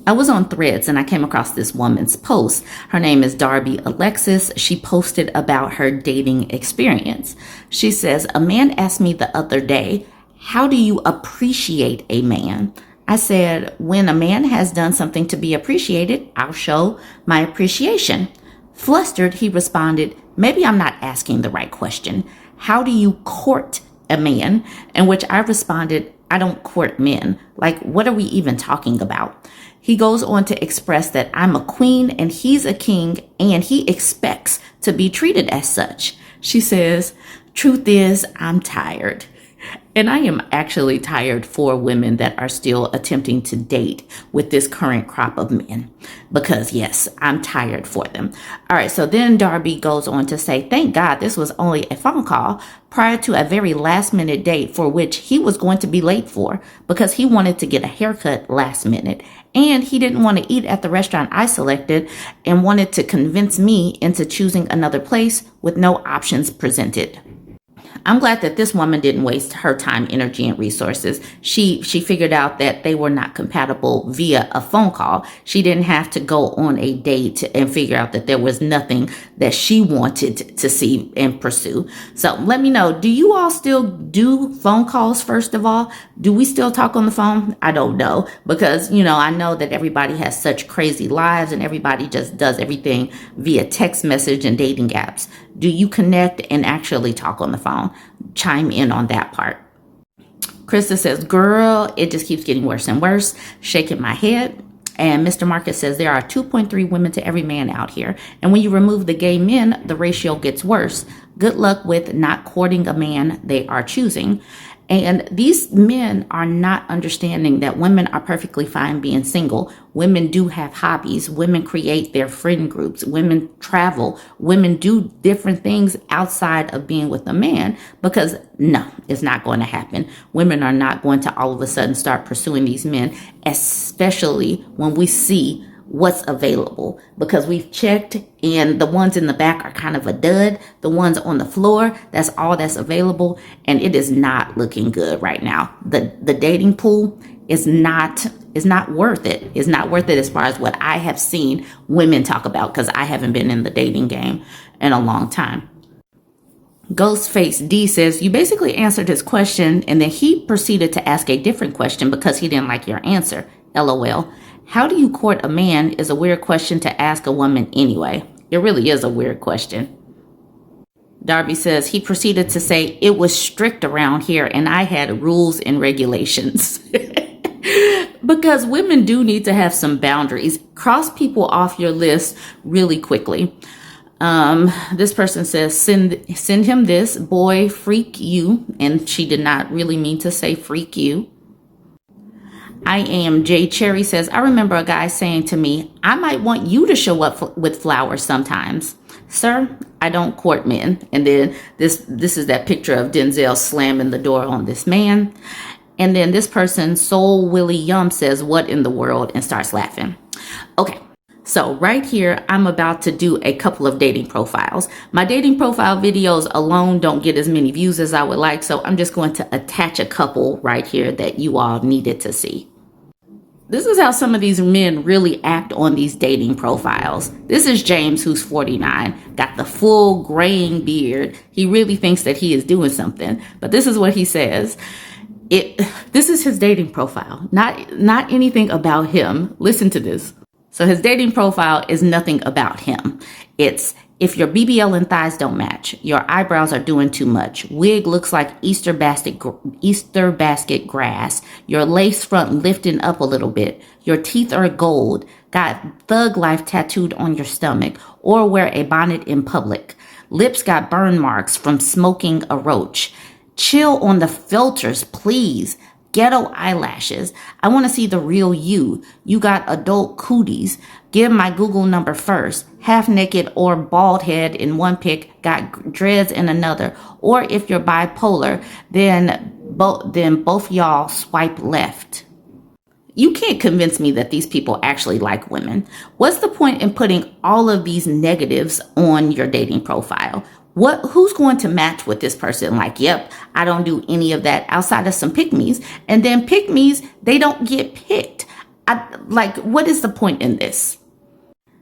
I was on Threads and I came across this woman's post. Her name is Darby Alexis. She posted about her dating experience. She says, a man asked me the other day, how do you appreciate a man? I said, when a man has done something to be appreciated, I'll show my appreciation. Flustered, he responded, maybe I'm not asking the right question. How do you court a man? In which I responded, I don't court men. Like, what are we even talking about? He goes on to express that I'm a queen and he's a king and he expects to be treated as such. She says, truth is, I'm tired. And I am actually tired for women that are still attempting to date with this current crop of men. Because yes, I'm tired for them. All right, so then Darby goes on to say, thank God this was only a phone call prior to a very last minute date for which he was going to be late for because he wanted to get a haircut last minute. And he didn't want to eat at the restaurant I selected and wanted to convince me into choosing another place with no options presented. I'm glad that this woman didn't waste her time, energy, and resources. She figured out that they were not compatible via a phone call. She didn't have to go on a date and figure out that there was nothing that she wanted to see and pursue. So let me know, do you all still do phone calls, first of all? Do we still talk on the phone? I don't know, because, I know that everybody has such crazy lives and everybody just does everything via text message and dating apps. Do you connect and actually talk on the phone? Chime in on that part. Krista says, girl, it just keeps getting worse and worse. Shaking my head. And Mr. Marcus says there are 2.3 women to every man out here. And when you remove the gay men, the ratio gets worse. Good luck with not courting a man they are choosing. And these men are not understanding that women are perfectly fine being single. Women do have hobbies. Women create their friend groups. Women travel. Women do different things outside of being with a man because no, it's not going to happen. Women are not going to all of a sudden start pursuing these men, especially when we see what's available, because we've checked and the ones in the back are kind of a dud. The ones on the floor, that's all that's available. And it is not looking good right now. The dating pool is not worth it. It's not worth it as far as what I have seen women talk about, because I haven't been in the dating game in a long time. Ghostface D says, you basically answered his question and then he proceeded to ask a different question because he didn't like your answer. LOL. How do you court a man is a weird question to ask a woman anyway. It really is a weird question. Darby says, he proceeded to say, it was strict around here and I had rules and regulations. Because women do need to have some boundaries. Cross people off your list really quickly. This person says, send him this, boy, freak you. And she did not really mean to say freak you. I am Jay Cherry says, I remember a guy saying to me, I might want you to show up with flowers sometimes. Sir, I don't court men. And then this is that picture of Denzel slamming the door on this man. And then this person, Soul Willie Yum, says, what in the world? And starts laughing. Okay. So right here, I'm about to do a couple of dating profiles. My dating profile videos alone don't get as many views as I would like. So I'm just going to attach a couple right here that you all needed to see. This is how some of these men really act on these dating profiles. This is James, who's 49, got the full graying beard. He really thinks that he is doing something, but this is what he says. This is his dating profile, not anything about him. Listen to this. So his dating profile is nothing about him. It's, if your BBL and thighs don't match, your eyebrows are doing too much, wig looks like Easter basket grass, your lace front lifting up a little bit, your teeth are gold, got thug life tattooed on your stomach, or wear a bonnet in public, lips got burn marks from smoking a roach, chill on the filters, please. Ghetto eyelashes. I want to see the real you. You got adult cooties. Give my Google number first. Half naked or bald head in one pic, got dreads in another. Or if you're bipolar, then both y'all swipe left. You can't convince me that these people actually like women. What's the point in putting all of these negatives on your dating profile? Who's going to match with this person? Like, yep, I don't do any of that outside of some pick-me's. And then pick-me's, they don't get picked. what is the point in this?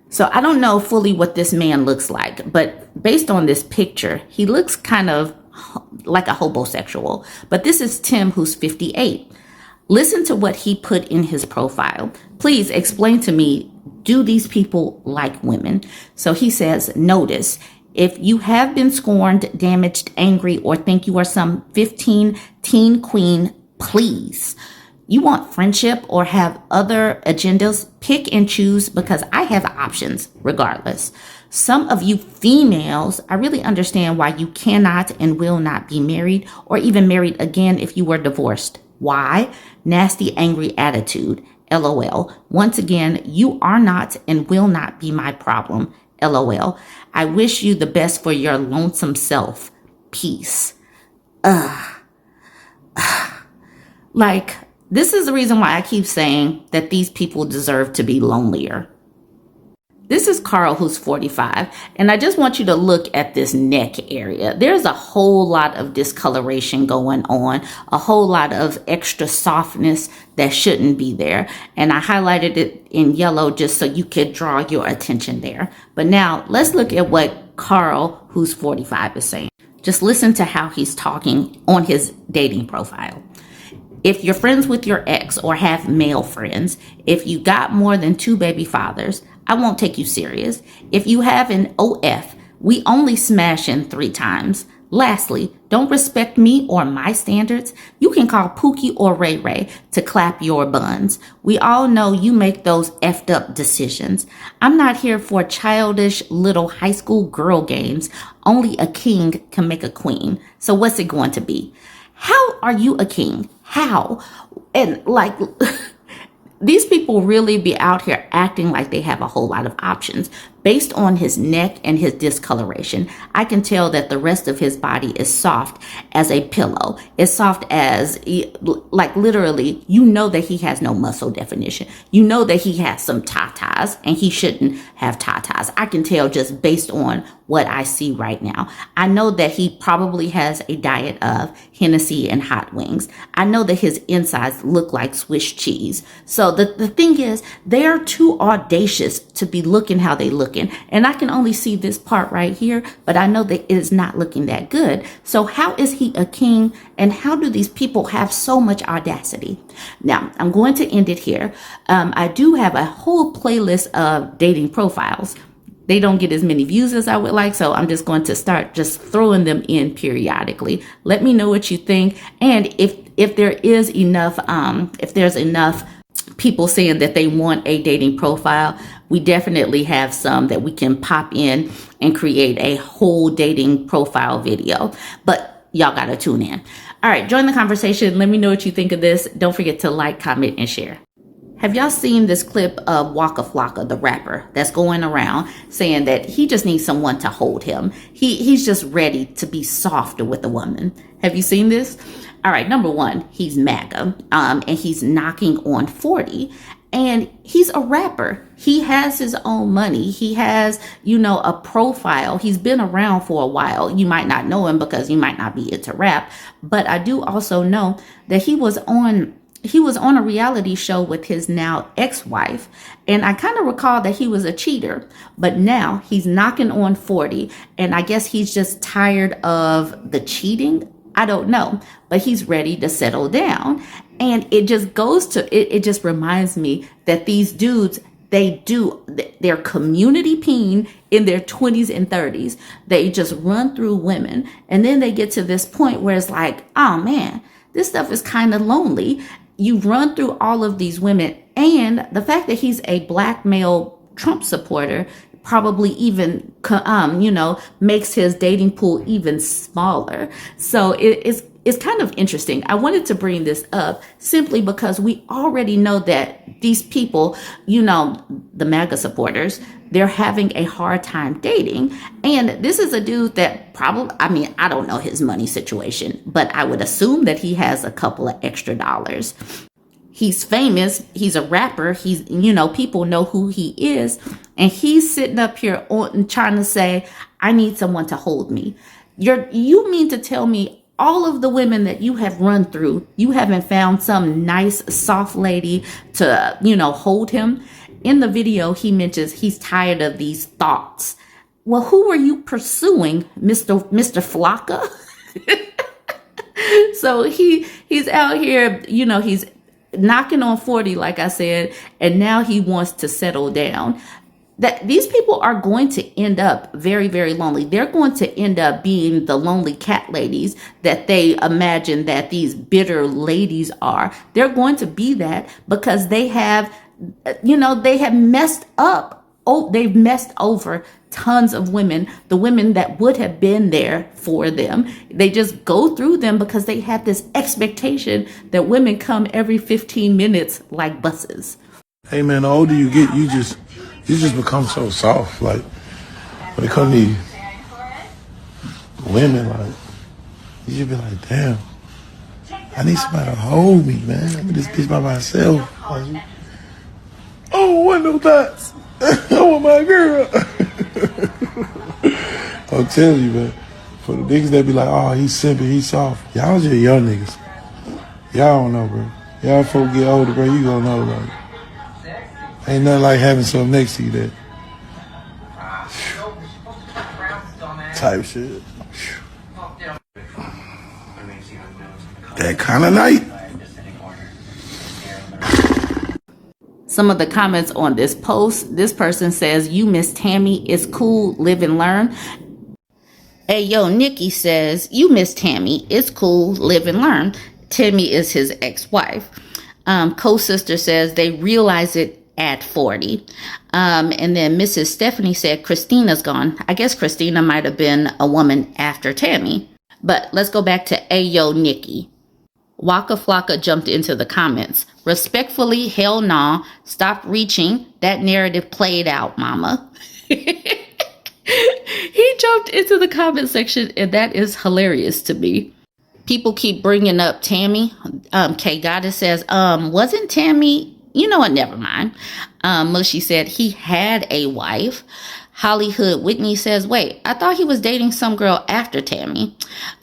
So I don't know fully what this man looks like, but based on this picture, he looks kind of like a homosexual. But this is Tim, who's 58. Listen to what he put in his profile. Please explain to me, do these people like women? So he says, notice, if you have been scorned, damaged, angry, or think you are some 15 teen queen, please. You want friendship or have other agendas? Pick and choose, because I have options regardless. Some of you females, I really understand why you cannot and will not be married or even married again if you were divorced. Why? Nasty, angry attitude. LOL. Once again, you are not and will not be my problem. LOL. I wish you the best for your lonesome self. Peace. Like, this is the reason why I keep saying that these people deserve to be lonelier. This is Carl, who's 45, and I just want you to look at this neck area. There's a whole lot of discoloration going on, a whole lot of extra softness that shouldn't be there. And I highlighted it in yellow just so you could draw your attention there. But now let's look at what Carl, who's 45, is saying. Just listen to how he's talking on his dating profile. If you're friends with your ex or have male friends, if you got more than 2 baby fathers, I won't take you serious. If you have an OF, we only smash in 3 times. Lastly, don't respect me or my standards. You can call Pookie or Ray Ray to clap your buns. We all know you make those effed up decisions. I'm not here for childish little high school girl games. Only a king can make a queen. So what's it going to be? How are you a king? How? And like, these people really be out here acting like they have a whole lot of options. Based on his neck and his discoloration, I can tell that the rest of his body is soft as a pillow. It's soft as, like, literally, you know that he has no muscle definition. You know that he has some tatas, and he shouldn't have tatas. I can tell just based on what I see right now. I know that he probably has a diet of Hennessy and hot wings. I know that his insides look like Swiss cheese. So the thing is, they're too audacious to be looking how they look. And I can only see this part right here, but I know that it is not looking that good. So how is he a king? And how do these people have so much audacity? Now, I'm going to end it here. I do have a whole playlist of dating profiles. They don't get as many views as I would like, so I'm just going to start just throwing them in periodically. Let me know what you think. And if there is enough, if there's enough people saying that they want a dating profile, we definitely have some that we can pop in and create a whole dating profile video. But y'all gotta tune in. All right, join the conversation. Let me know what you think of this. Don't forget to like, comment, and share. Have y'all seen this clip of Waka Flocka, the rapper, that's going around saying that he just needs someone to hold him? He's just ready to be softer with a woman. Have you seen this? All right, number one, he's MAGA, and he's knocking on 40. And he's a rapper. He has his own money. He has, a profile. He's been around for a while. You might not know him because you might not be into rap. But I do also know that he was on a reality show with his now ex-wife. And I kind of recall that he was a cheater. But now he's knocking on 40. And I guess he's just tired of the cheating. I don't know, but he's ready to settle down. And it just it just reminds me that these dudes, they're community peen in their 20s and 30s. They just run through women. And then they get to this point where it's like, oh man, this stuff is kind of lonely. You run through all of these women. And the fact that he's a black male Trump supporter probably even, makes his dating pool even smaller. So it's kind of interesting. I wanted to bring this up simply because we already know that these people, the MAGA supporters, they're having a hard time dating. And this is a dude that I don't know his money situation, but I would assume that he has a couple of extra dollars. He's famous. He's a rapper. He's, people know who he is. And he's sitting up here trying to say, I need someone to hold me. You mean to tell me all of the women that you have run through, you haven't found some nice, soft lady to, hold him. In the video, he mentions he's tired of these thoughts. Well, who were you pursuing, Mr. Flocka? So he's out here, he's knocking on 40, like I said, and now he wants to settle down. That these people are going to end up very, very lonely. They're going to end up being the lonely cat ladies that they imagine that these bitter ladies are. They're going to be that because they have, they have messed up. Oh, they've messed over tons of women, the women that would have been there for them. They just go through them because they have this expectation that women come every 15 minutes like buses. Hey man, the older you get, you just become so soft. Like when it comes to women, like you just be like, damn, I need somebody to hold me, man. I'm in this bitch by myself. Like, I don't want no thoughts. I want my girl. I'm telling you, man. For the niggas that be like, oh, he's simple, he's soft. Y'all just young niggas. Y'all don't know, bro. Y'all folk get older, bro. You gonna know, like. Ain't nothing like having something next to you that type shit. That kind of night. Some of the comments on this post, this person says, you miss Tammy, it's cool, live and learn. Hey, yo, Nikki says, you miss Tammy, it's cool, live and learn. Tammy is his ex-wife. Co-sister says they realize it at 40. And then Mrs. Stephanie said Christina's gone. I guess Christina might have been a woman after Tammy. But let's go back to Ayo Nikki. Waka Flocka jumped into the comments. Respectfully, hell nah. Stop reaching. That narrative played out, mama. He jumped into the comment section, and that is hilarious to me. People keep bringing up Tammy. K Goddess says, wasn't Tammy... You know what? Never mind. Mushy said he had a wife. Hollywood Whitney says, wait, I thought he was dating some girl after Tammy.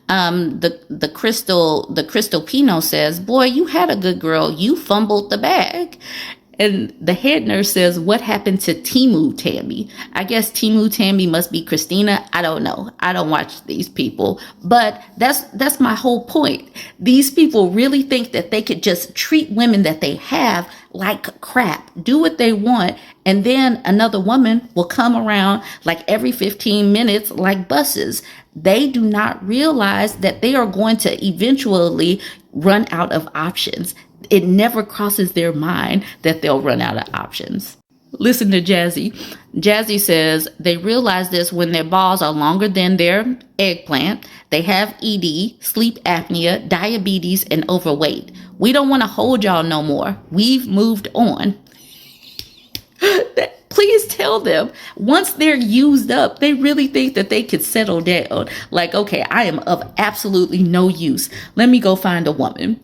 The Crystal Pino says, boy, you had a good girl. You fumbled the bag. And the head nurse says, what happened to Timu Tammy? I guess Timu Tammy must be Christina. I don't know. I don't watch these people. But that's my whole point. These people really think that they could just treat women that they have like crap, do what they want, and then another woman will come around like every 15 minutes like buses. They do not realize that they are going to eventually run out of options. It never crosses their mind that they'll run out of options. Listen to Jazzy. Jazzy says they realize this when their balls are longer than their eggplant. They have ED, sleep apnea, diabetes, and overweight. We don't want to hold y'all no more. We've moved on. Please tell them once they're used up, they really think that they could settle down. Like, okay, I am of absolutely no use. Let me go find a woman.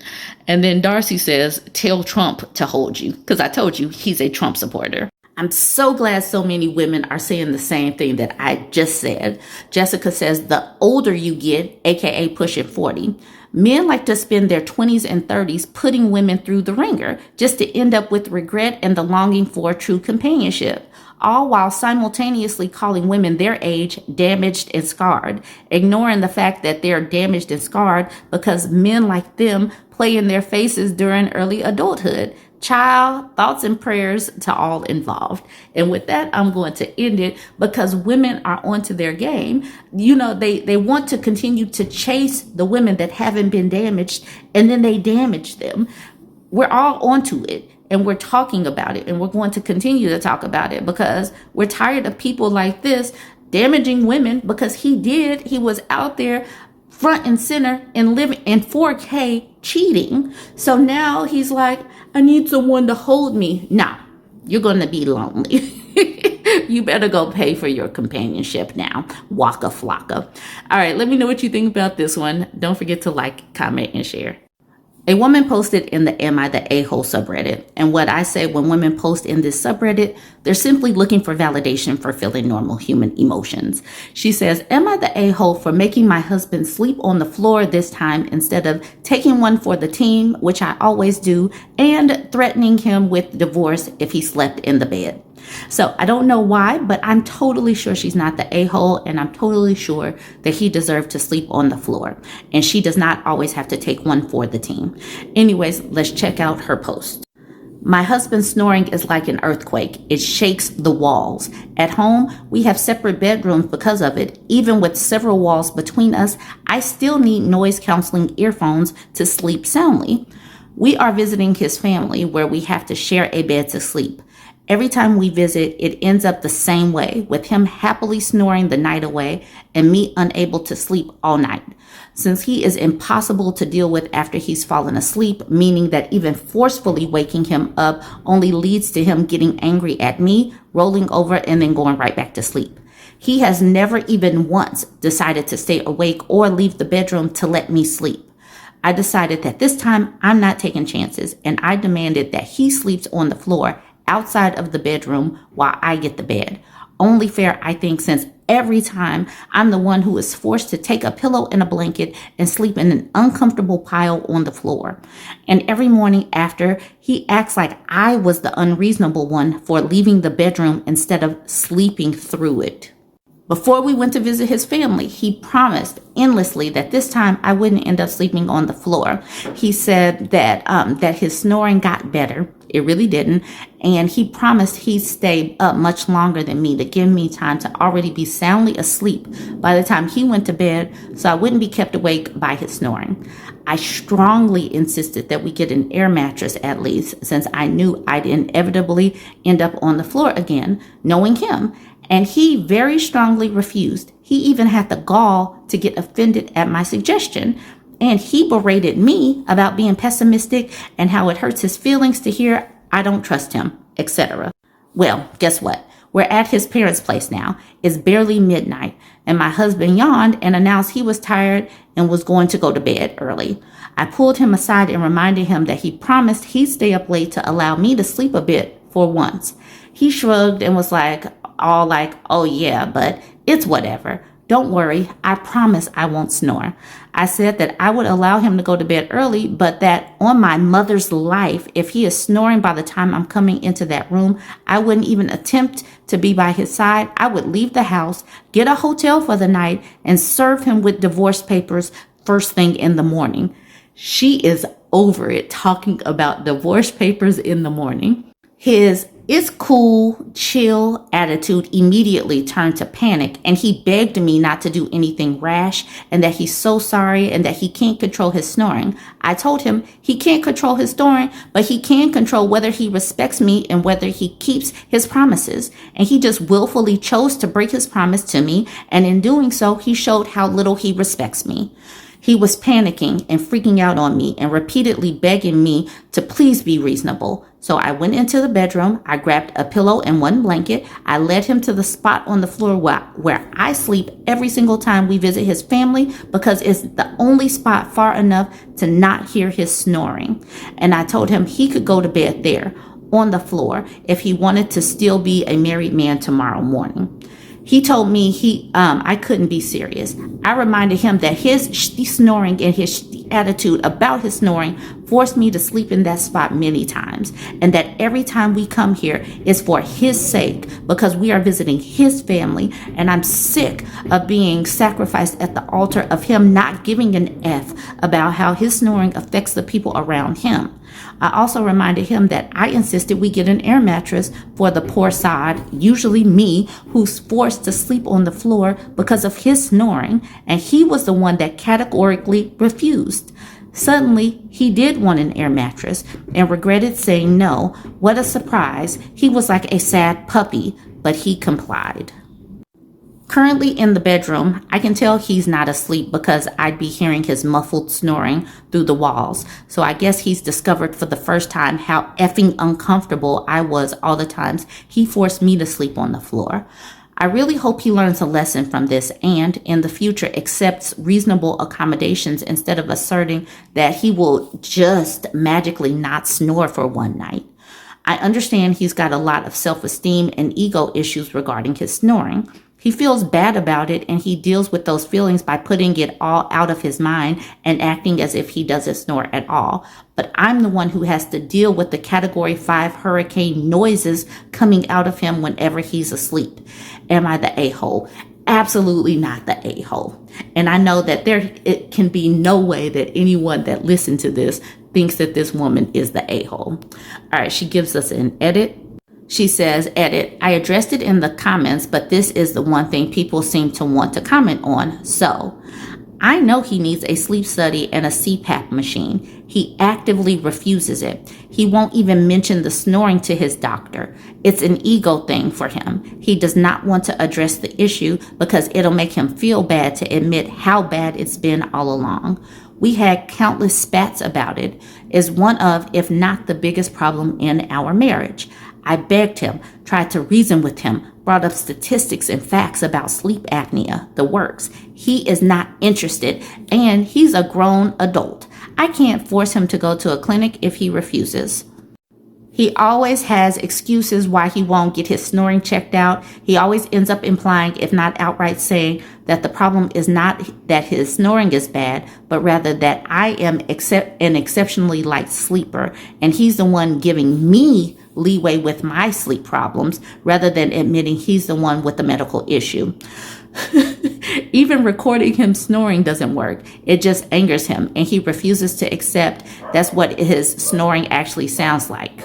And then Darcy says, tell Trump to hold you. Because I told you he's a Trump supporter. I'm so glad so many women are saying the same thing that I just said. Jessica says, the older you get, aka pushing 40, men like to spend their 20s and 30s putting women through the ringer just to end up with regret and the longing for true companionship, all while simultaneously calling women their age damaged and scarred, ignoring the fact that they're damaged and scarred because men like them play in their faces during early adulthood. Child, thoughts and prayers to all involved. And with that, I'm going to end it because women are onto their game. You know, they want to continue to chase the women that haven't been damaged, and then they damage them. We're all onto it, and we're talking about it, and we're going to continue to talk about it because we're tired of people like this damaging women because he was out there front and center and living in 4K cheating. So now he's like, I need someone to hold me. No, you're going to be lonely. You better go pay for your companionship now. Waka Flocka. All right, let me know what you think about this one. Don't forget to like, comment, and share. A woman posted in the Am I the A-hole subreddit, and what I say when women post in this subreddit, they're simply looking for validation for feeling normal human emotions. She says, am I the a-hole for making my husband sleep on the floor this time instead of taking one for the team, which I always do, and threatening him with divorce if he slept in the bed? So I don't know why, but I'm totally sure she's not the a-hole, and I'm totally sure that he deserved to sleep on the floor. And she does not always have to take one for the team. Anyways, let's check out her post. My husband's snoring is like an earthquake. It shakes the walls. At home, we have separate bedrooms because of it. Even with several walls between us, I still need noise canceling earphones to sleep soundly. We are visiting his family where we have to share a bed to sleep. Every time we visit, it ends up the same way, with him happily snoring the night away and me unable to sleep all night. Since he is impossible to deal with after he's fallen asleep, meaning that even forcefully waking him up only leads to him getting angry at me, rolling over, and then going right back to sleep. He has never even once decided to stay awake or leave the bedroom to let me sleep. I decided that this time I'm not taking chances, and I demanded that he sleeps on the floor outside of the bedroom while I get the bed. Only fair, I think, since every time I'm the one who is forced to take a pillow and a blanket and sleep in an uncomfortable pile on the floor. And every morning after, he acts like I was the unreasonable one for leaving the bedroom instead of sleeping through it. Before we went to visit his family, he promised endlessly that this time I wouldn't end up sleeping on the floor. He said that his snoring got better. It really didn't. And he promised he'd stay up much longer than me to give me time to already be soundly asleep by the time he went to bed so I wouldn't be kept awake by his snoring. I strongly insisted that we get an air mattress at least, since I knew I'd inevitably end up on the floor again, knowing him. And he very strongly refused. He even had the gall to get offended at my suggestion. And he berated me about being pessimistic and how it hurts his feelings to hear I don't trust him, etc. Well, guess what? We're at his parents' place now. It's barely midnight, and my husband yawned and announced he was tired and was going to go to bed early. I pulled him aside and reminded him that he promised he'd stay up late to allow me to sleep a bit for once. He shrugged and was like, oh yeah, but it's whatever. Don't worry, I promise I won't snore. I said that I would allow him to go to bed early, but that on my mother's life, if he is snoring by the time I'm coming into that room, I wouldn't even attempt to be by his side. I would leave the house, get a hotel for the night, and serve him with divorce papers first thing in the morning. She is over it, talking about divorce papers in the morning. His "it's cool, chill" attitude immediately turned to panic, and he begged me not to do anything rash and that he's so sorry and that he can't control his snoring. I told him he can't control his snoring, but he can control whether he respects me and whether he keeps his promises. And he just willfully chose to break his promise to me, and in doing so, he showed how little he respects me. He was panicking and freaking out on me and repeatedly begging me to please be reasonable. So I went into the bedroom, I grabbed a pillow and one blanket, I led him to the spot on the floor where I sleep every single time we visit his family, because it's the only spot far enough to not hear his snoring. And I told him he could go to bed there on the floor if he wanted to still be a married man tomorrow morning. He told me I couldn't be serious. I reminded him that his snoring and his attitude about his snoring forced me to sleep in that spot many times, and that every time we come here is for his sake, because we are visiting his family, and I'm sick of being sacrificed at the altar of him not giving an F about how his snoring affects the people around him. I also reminded him that I insisted we get an air mattress for the poor sod, usually me, who's forced to sleep on the floor because of his snoring, and he was the one that categorically refused. Suddenly, he did want an air mattress and regretted saying no. What a surprise. He was like a sad puppy, but he complied. Currently in the bedroom, I can tell he's not asleep because I'd be hearing his muffled snoring through the walls. So I guess he's discovered for the first time how effing uncomfortable I was all the times he forced me to sleep on the floor. I really hope he learns a lesson from this and, in the future, accepts reasonable accommodations instead of asserting that he will just magically not snore for one night. I understand he's got a lot of self-esteem and ego issues regarding his snoring. He feels bad about it, and he deals with those feelings by putting it all out of his mind and acting as if he doesn't snore at all. But I'm the one who has to deal with the Category 5 hurricane noises coming out of him whenever he's asleep. Am I the a-hole? Absolutely not the a-hole. And I know that it can be no way that anyone that listened to this thinks that this woman is the a-hole. All right, she gives us an edit. She says, edit, I addressed it in the comments, but this is the one thing people seem to want to comment on. So, I know he needs a sleep study and a CPAP machine. He actively refuses it. He won't even mention the snoring to his doctor. It's an ego thing for him. He does not want to address the issue because it'll make him feel bad to admit how bad it's been all along. We had countless spats about it. It's one of, if not the biggest problem in our marriage. I begged him, tried to reason with him, brought up statistics and facts about sleep apnea, the works. He is not interested, and he's a grown adult. I can't force him to go to a clinic if he refuses. He always has excuses why he won't get his snoring checked out. He always ends up implying, if not outright saying, that the problem is not that his snoring is bad, but rather that I am an exceptionally light sleeper, and he's the one giving me leeway with my sleep problems rather than admitting he's the one with the medical issue. Even recording him snoring doesn't work. It just angers him, and he refuses to accept that's what his snoring actually sounds like.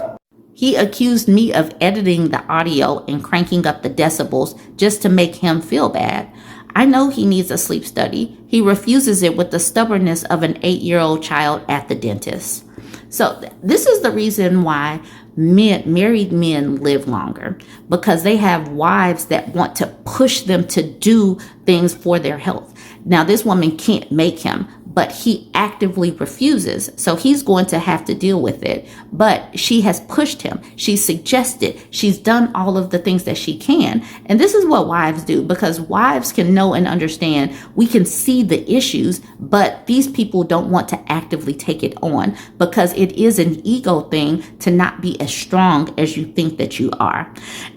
He accused me of editing the audio and cranking up the decibels just to make him feel bad. I know he needs a sleep study. He refuses it with the stubbornness of an 8-year-old child at the dentist. So this is the reason why married men live longer, because they have wives that want to push them to do things for their health. Now, this woman can't make him, but he actively refuses. So he's going to have to deal with it. But she has pushed him. She's suggested. She's done all of the things that she can. And this is what wives do, because wives can know and understand. We can see the issues, but these people don't want to actively take it on because it is an ego thing to not be as strong as you think that you are.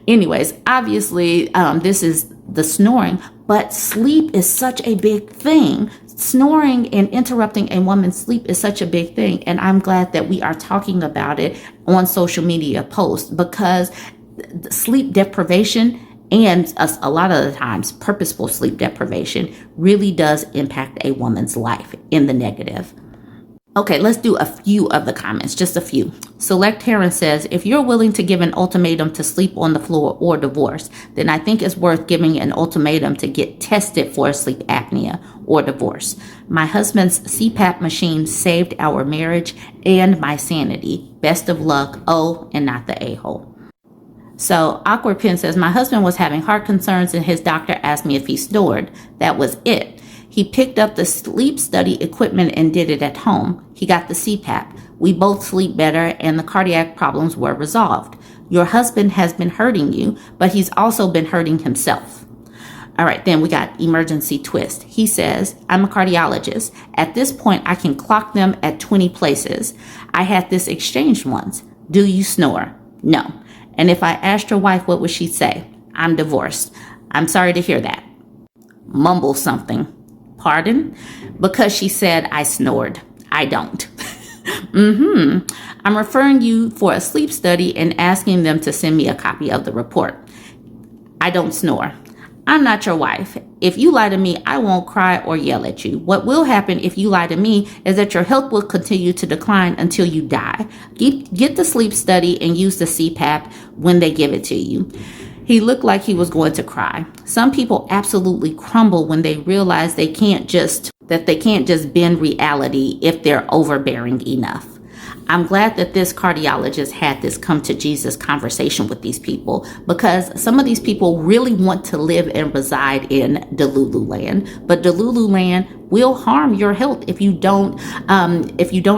Anyways, obviously, this is the snoring, but sleep is such a big thing. Snoring and interrupting a woman's sleep is such a big thing. And I'm glad that we are talking about it on social media posts, because sleep deprivation, and a lot of the times purposeful sleep deprivation, really does impact a woman's life in the negative. Okay, let's do a few of the comments, just a few. Select Heron says, if you're willing to give an ultimatum to sleep on the floor or divorce, then I think it's worth giving an ultimatum to get tested for sleep apnea or divorce. My husband's CPAP machine saved our marriage and my sanity. Best of luck. Oh, and not the a-hole. So Awkward Pen says, my husband was having heart concerns and his doctor asked me if he snored. That was it. He picked up the sleep study equipment and did it at home. He got the CPAP. We both sleep better and the cardiac problems were resolved. Your husband has been hurting you, but he's also been hurting himself. All right, then we got Emergency Twist. He says, I'm a cardiologist. At this point, I can clock them at 20 places. I had this exchange once. Do you snore? No. And if I asked your wife, what would she say? I'm divorced. I'm sorry to hear that. Mumble something. Pardon? Because she said I snored. I don't. I'm referring you for a sleep study and asking them to send me a copy of the report. I don't snore. I'm not your wife. If you lie to me, I won't cry or yell at you. What will happen if you lie to me is that your health will continue to decline until you die. Get the sleep study and use the CPAP when they give it to you. He looked like he was going to cry. Some people absolutely crumble when they realize they can't just bend reality if they're overbearing enough. I'm glad that this cardiologist had this come to Jesus conversation with these people, because some of these people really want to live and reside in Delulu land, but Delulu land will harm your health if you don't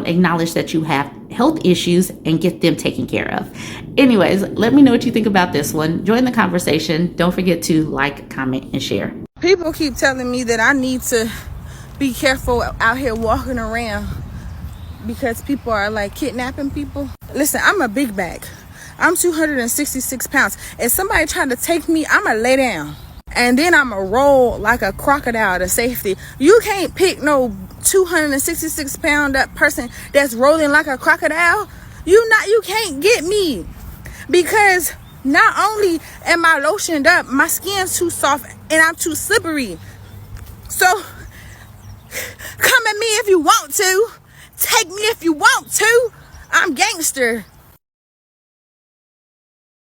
acknowledge that you have health issues and get them taken care of. Anyways, let me know what you think about this one. Join the conversation. Don't forget to like, comment, and share. People keep telling me that I need to be careful out here walking around because people are like kidnapping people. Listen, I'm a big bag. I'm 266 pounds. If somebody trying to take me, I'ma lay down. And then I'ma roll like a crocodile to safety. You can't pick no 266 pound person that's rolling like a crocodile. You can't get me. Because not only am I lotioned up, my skin's too soft and I'm too slippery. So come at me if you want to. Take me if you want to. I'm gangster.